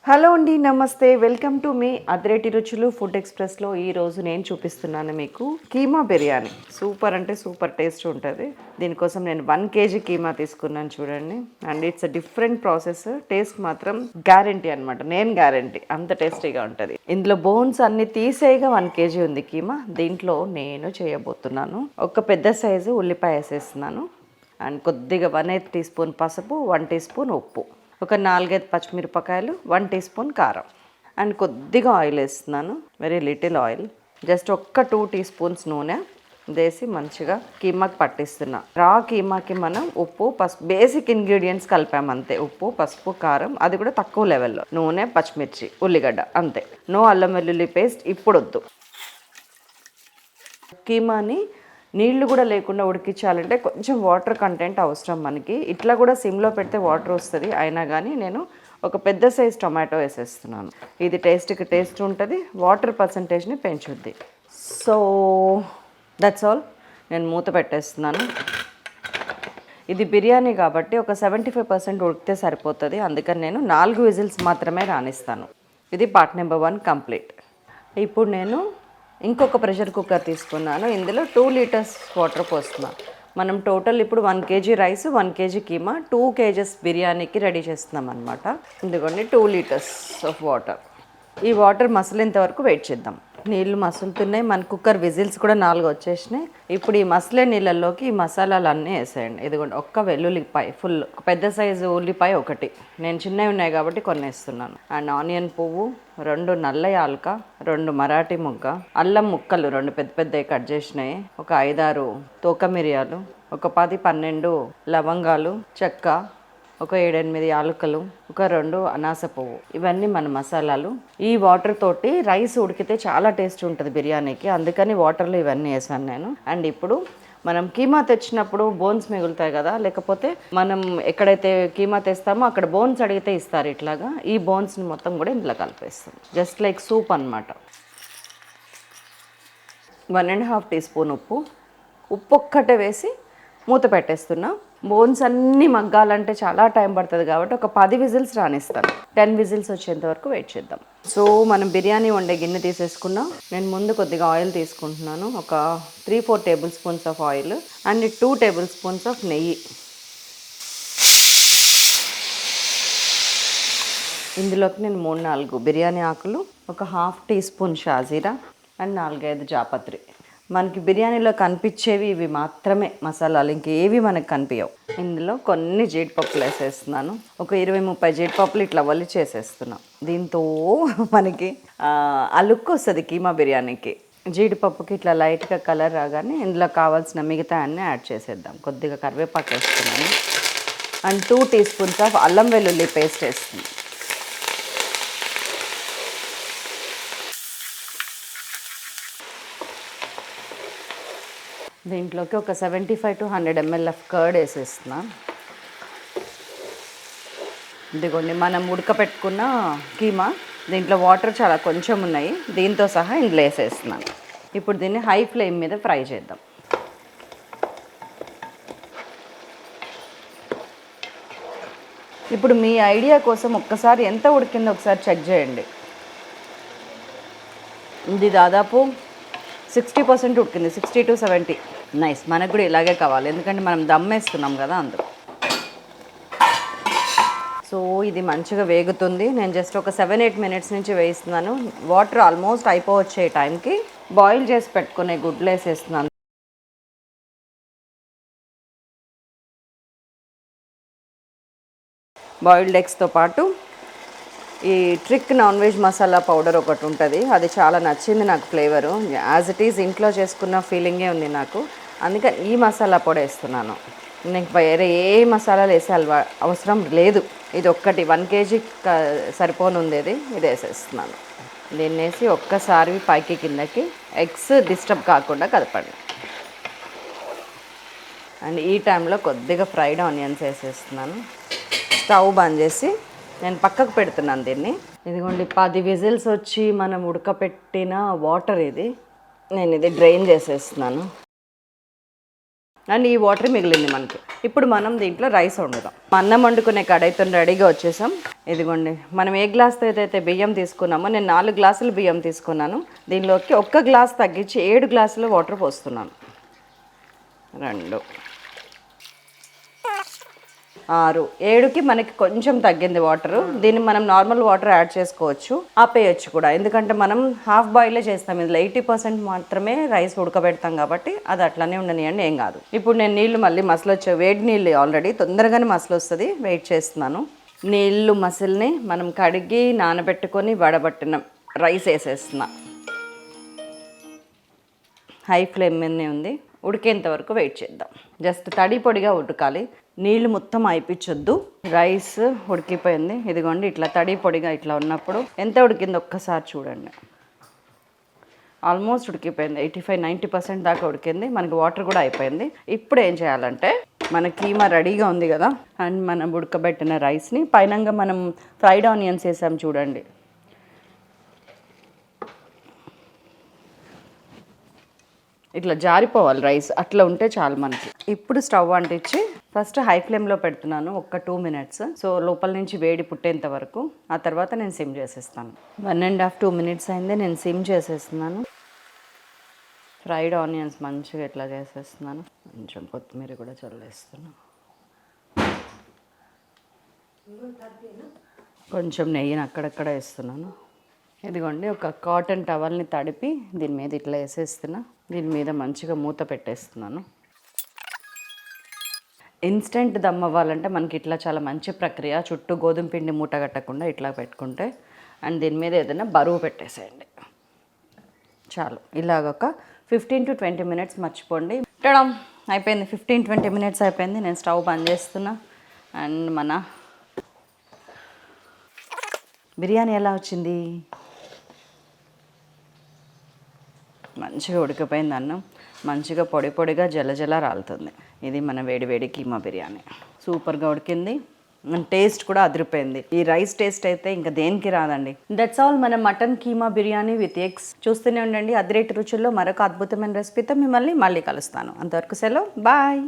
Hello అండి, నమస్తే. Welcome to me అద్రేటి రుచులు ఫుడ్ ఎక్స్ప్రెస్లో ఈరోజు నేను చూపిస్తున్నాను మీకు కీమా బిర్యానీ. సూపర్ అంటే సూపర్ టేస్ట్ ఉంటుంది. దీనికోసం నేను 1 kg కీమా తీసుకున్నాను చూడండి. And it's a different process. Taste మాత్రం గ్యారంటీ అనమాట. నేను గ్యారంటీ అంత టేస్టీగా ఉంటుంది. ఇందులో బోన్స్ అన్ని తీసేయగా 1 kg ఉంది కీమా. దీంట్లో నేను చేయబోతున్నాను ఒక పెద్ద సైజు ఉల్లిపాయ వేసేస్తున్నాను. అండ్ కొద్దిగా 1/8 టీ స్పూన్ పసుపు, 1 టీ స్పూన్ ఉప్పు, ఒక 4-5 పచ్చిమిరపకాయలు, 1 టీ స్పూన్ కారం, అండ్ కొద్దిగా ఆయిల్ వేస్తున్నాను. Very little oil. జస్ట్ ఒక్క 2 టీ స్పూన్స్ నూనె వేసి మంచిగా కీమాకి పట్టిస్తున్నా. రా కీమాకి మనం ఉప్పు, పసుపు, బేసిక్ ఇంగ్రీడియంట్స్ కలిపాము అంతే. ఉప్పు, పసుపు, కారం, అది కూడా తక్కువ లెవెల్లో. నూనె, పచ్చిమిర్చి, ఉల్లిగడ్డ, అంతే. నో అల్లం వెల్లుల్లి పేస్ట్ ఇప్పుడు వద్దు. కీమాని నీళ్లు కూడా లేకుండా ఉడికించాలంటే కొంచెం వాటర్ కంటెంట్ అవసరం మనకి. ఇట్లా కూడా సిమ్లో పెడితే వాటర్ వస్తుంది. అయినా కానీ నేను ఒక పెద్ద సైజ్ టొమాటో వేసేస్తున్నాను. ఇది టేస్ట్కి టేస్ట్ ఉంటుంది, వాటర్ పర్సంటేజ్ని పెంచుద్ది. So that's all. నేను మూత పెట్టేస్తున్నాను. ఇది బిర్యానీ కాబట్టి ఒక 75% ఉడికితే సరిపోతుంది. అందుకని నేను 4 విజిల్స్ మాత్రమే రానిస్తాను. ఇది పార్ట్ నెంబర్ 1 కంప్లీట్. ఇప్పుడు నేను ఇంకొక ప్రెషర్ కుక్కర్ తీసుకున్నాను. ఇందులో 2 లీటర్స్ వాటర్ పోస్తున్నాను. మనం టోటల్ ఇప్పుడు 1 kg rice, 1 kg keema, 2 kgs బిర్యానీకి రెడీ చేస్తున్నాం అనమాట. ఇదిగోండి 2 లీటర్స్ ఆఫ్ వాటర్. ఈ వాటర్ మసలేంత వరకు వెయిట్ చేద్దాం. నీళ్ళు మసులుతున్నాయి. మన కుక్కర్ విజిల్స్ కూడా 4 వచ్చేసినాయి. ఇప్పుడు ఈ మసలే నీళ్ళల్లోకి ఈ మసాలాలు అన్నీ వేసేయండి. ఇదిగోండి ఒక్క వెల్లుల్లిపాయ ఫుల్, పెద్ద సైజు ఉల్లిపాయ ఒకటి, నేను చిన్నవి ఉన్నాయి కాబట్టి కొన్ని వేస్తున్నాను. అండ్ ఆనియన్ పువ్వు, 2 నల్ల యాలక, 2 మరాఠీ మొగ్గ, అల్లం ముక్కలు 2 పెద్ద పెద్దవి కట్ చేసినాయి, ఒక 5-6 తోక మిరియాలు, ఒక 10-12 లవంగాలు, చెక్క, ఒక 7-8 యాలకులు, ఒక 2 అనాస పువ్వు. ఇవన్నీ మన మసాలాలు. ఈ వాటర్ తోటి రైస్ ఉడికితే చాలా టేస్ట్ ఉంటుంది బిర్యానీకి. అందుకని వాటర్లో ఇవన్నీ వేసాను నేను. అండ్ ఇప్పుడు మనం కీమా తెచ్చినప్పుడు బోన్స్ మిగులుతాయి కదా, లేకపోతే మనం ఎక్కడైతే కీమా తెస్తామో అక్కడ బోన్స్ అడిగితే ఇస్తారు ఇట్లాగా. ఈ బోన్స్ని మొత్తం కూడా ఇందులో కలిపేస్తాం. జస్ట్ లైక్ సూప్ అనమాట. 1.5 టీ స్పూన్ ఉప్పు ఒక్కటే వేసి మూత పెట్టేస్తున్నా. బోన్స్ అన్నీ మగ్గాలంటే చాలా టైం పడుతుంది కాబట్టి ఒక 10 విజిల్స్ రానిస్తాను. 10 విజిల్స్ వచ్చేంత వరకు వెయిట్ చేద్దాం. సో మనం బిర్యానీ వండే గిన్నె తీసేసుకున్నాం. నేను ముందు కొద్దిగా ఆయిల్ తీసుకుంటున్నాను. ఒక 3-4 table spoons of oil and 2 table spoons of నెయ్యి. ఇందులోకి నేను 3-4 బిర్యానీ ఆకులు, ఒక 1/2 టీ స్పూన్ షాజీరా అండ్ 4-5 జాపత్రి. మనకి బిర్యానీలో కనిపించేవి ఇవి మాత్రమే మసాలాలు, ఇంకేవి మనకు కనిపించవు. ఇందులో కొన్ని జీడిపప్పులు వేసేస్తున్నాను. ఒక 20-30 జీడిపప్పులు ఇట్లా వలి చేసేస్తున్నాం. దీంతో మనకి లుక్ వస్తుంది కీమా బిర్యానీకి. జీడిపప్పుకి ఇట్లా లైట్గా కలర్ రాగానే ఇందులో కావాల్సిన మిగతా అన్నీ యాడ్ చేసేద్దాం. కొద్దిగా కరివేపాకు వేస్తున్నాను అండ్ 2 టీ స్పూన్స్ ఆఫ్ అల్లం వెల్లుల్లి పేస్ట్ వేస్తుంది. దీంట్లోకి ఒక 75 to 100 ml ఆఫ్ కర్డ్ వేసేస్తున్నా. ఇదిగోండి మనం ఉడకపెట్టుకున్న కీమా. దీంట్లో వాటర్ చాలా కొంచెం ఉన్నాయి. దీంతో సహా ఇందులో వేసేస్తున్నాను. ఇప్పుడు దీన్ని హై ఫ్లేమ్ మీద ఫ్రై చేద్దాం. ఇప్పుడు మీ ఐడియా కోసం ఒక్కసారి ఎంత ఉడికిందో ఒకసారి చెక్ చేయండి. ఇది దాదాపు 60% ఉడికింది, 60 to 70. నైస్. మనకు కూడా ఇలాగే కావాలి, ఎందుకంటే మనం దమ్ వేస్తున్నాం కదా అందుకు. సో ఇది మంచిగా వేగుతుంది. నేను జస్ట్ ఒక 7-8 మినిట్స్ నుంచి వేయిస్తున్నాను. వాటర్ ఆల్మోస్ట్ అయిపోవచ్చే టైంకి బాయిల్ చేసి పెట్టుకునే గుడ్లు వేసేస్తున్నాను. బాయిల్డ్ ఎగ్స్తో పాటు ఈ trick non veg masala powder ఒకటి ఉంటుంది. అది చాలా నచ్చింది నాకు ఫ్లేవరు. యాజ్ ఇట్ ఈజ్ ఇంట్లో చేసుకున్న ఫీలింగే ఉంది నాకు. అందుకని ఈ మసాలా పొడి వేస్తున్నాను. నీకు వేరే ఏ మసాలాలు వేసే అవసరం లేదు. ఇది ఒక్కటి 1 kg సరిపోనుండేది. ఇది వేసేస్తున్నాను. దీన్ని వేసి ఒక్కసారి పైకి కిందకి ఎగ్స్ డిస్టర్బ్ కాకుండా కలపండి. అండ్ ఈ టైంలో కొద్దిగా ఫ్రైడ్ ఆనియన్స్ వేసేస్తున్నాను. స్టవ్ బంద్ చేసి నేను పక్కకు పెడుతున్నాను దీన్ని. ఇదిగోండి 10 విజిల్స్ వచ్చి మనం ఉడకపెట్టిన వాటర్ ఇది. నేను ఇది డ్రైన్ చేసేస్తున్నాను. అండ్ ఈ వాటర్ మిగిలింది మనకి. ఇప్పుడు మనం దీంట్లో రైస్ వండుదాం. అన్నం వండుకునే కడాయితో రెడీగా వచ్చేసాం. ఇదిగోండి, మనం ఏ గ్లాస్తో అయితే బియ్యం తీసుకున్నామో, నేను 4 గ్లాసులు బియ్యం తీసుకున్నాను. దీనిలోకి 1 గ్లాస్ తగ్గించి 7 గ్లాసులు వాటర్ పోస్తున్నాను. 2 6 7కి మనకి కొంచెం తగ్గింది వాటరు. దీన్ని మనం నార్మల్ వాటర్ యాడ్ చేసుకోవచ్చు, ఆపేయచ్చు కూడా. ఎందుకంటే మనం హాఫ్ బాయిలే చేస్తాం. ఇందులో 80% మాత్రమే రైస్ ఉడకబెడతాం కాబట్టి అది అట్లానే ఉండనియండి, ఏం కాదు. ఇప్పుడు నేను నీళ్లు మళ్ళీ మసలొచ్చే, వేడి నీళ్ళు ఆల్రెడీ తొందరగానే మసలొస్తుంది, వెయిట్ చేస్తున్నాను. నీళ్ళు మసిల్ని మనం కడిగి నానబెట్టుకొని వడబట్టిన రైస్ వేసేస్తున్నా. హై ఫ్లేమ్ మీదనే ఉంది. ఉడికేంత వరకు వెయిట్ చేద్దాం. జస్ట్ తడి పొడిగా ఉడకాలి, నీళ్ళు మొత్తం అయిపించొద్దు. రైస్ ఉడికిపోయింది. ఇదిగోండి, ఇట్లా తడి పొడిగా ఇట్లా ఉన్నప్పుడు ఎంత ఉడికింది ఒక్కసారి చూడండి. ఆల్మోస్ట్ ఉడికిపోయింది. 85-90% దాకా ఉడికింది. మనకి వాటర్ కూడా అయిపోయింది. ఇప్పుడు ఏం చేయాలంటే, మన కీమా రెడీగా ఉంది కదా, అండ్ మనం ఉడకబెట్టిన రైస్ని పైనంగా మనం ఫ్రైడ్ ఆనియన్స్ వేసాం చూడండి, ఇట్లా జారిపోవాలి రైస్, అట్లా ఉంటే చాలు మనకి. ఇప్పుడు స్టవ్ అంటించి ఫస్ట్ హై ఫ్లేమ్లో పెడుతున్నాను ఒక 2 minutes. సో లోపల నుంచి వేడి పుట్టేంత వరకు. ఆ తర్వాత నేను సిమ్ చేసేస్తాను. 1.5-2 minutes అయింది, నేను సిమ్ చేసేస్తున్నాను. ఫ్రైడ్ ఆనియన్స్ మంచిగా ఇట్లా చేసేస్తున్నాను. కొంచెం కొత్తిమీర కూడా చల్లేస్తున్నాను. కొంచెం నెయ్యిని అక్కడక్కడ వేస్తున్నాను. ఇదిగోండి, ఒక కాటన్ టవల్ని తడిపి దీని మీద ఇట్లా వేసేస్తున్నా. దీని మీద మంచిగా మూత పెట్టేస్తున్నాను. ఇన్స్టెంట్ దమ్ అవ్వాలంటే మనకి ఇట్లా చాలా మంచి ప్రక్రియ. చుట్టూ గోధుమ పిండి మూట కట్టకుండా ఇట్లా పెట్టుకుంటే, అండ్ దీని మీద ఏదైనా బరువు పెట్టేసేయండి చాలు. ఇలాగ ఒక 15-20 minutes మర్చిపోండి. టడం అయిపోయింది. 15-20 minutes అయిపోయింది. నేను స్టవ్ బంద్ చేస్తున్నా. అండ్ మన బిర్యానీ ఎలా వచ్చింది? మంచిగా ఉడికిపోయింది అన్నం, మంచిగా పొడి పొడిగా జలజల రాలుతుంది. ఇది మన వేడి వేడి కీమా బిర్యానీ. సూపర్గా ఉడికింది, టేస్ట్ కూడా అదిరిపోయింది. ఈ రైస్ టేస్ట్ అయితే ఇంకా దేనికి రాదండి. దట్స్ ఆల్ మన mutton keema biryani with eggs. చూస్తూనే ఉండండి. అదిరేటి రుచుల్లో మరొక అద్భుతమైన రెసిపీతో మిమ్మల్ని మళ్ళీ కలుస్తాను. అంతవరకు సెలవు, బాయ్.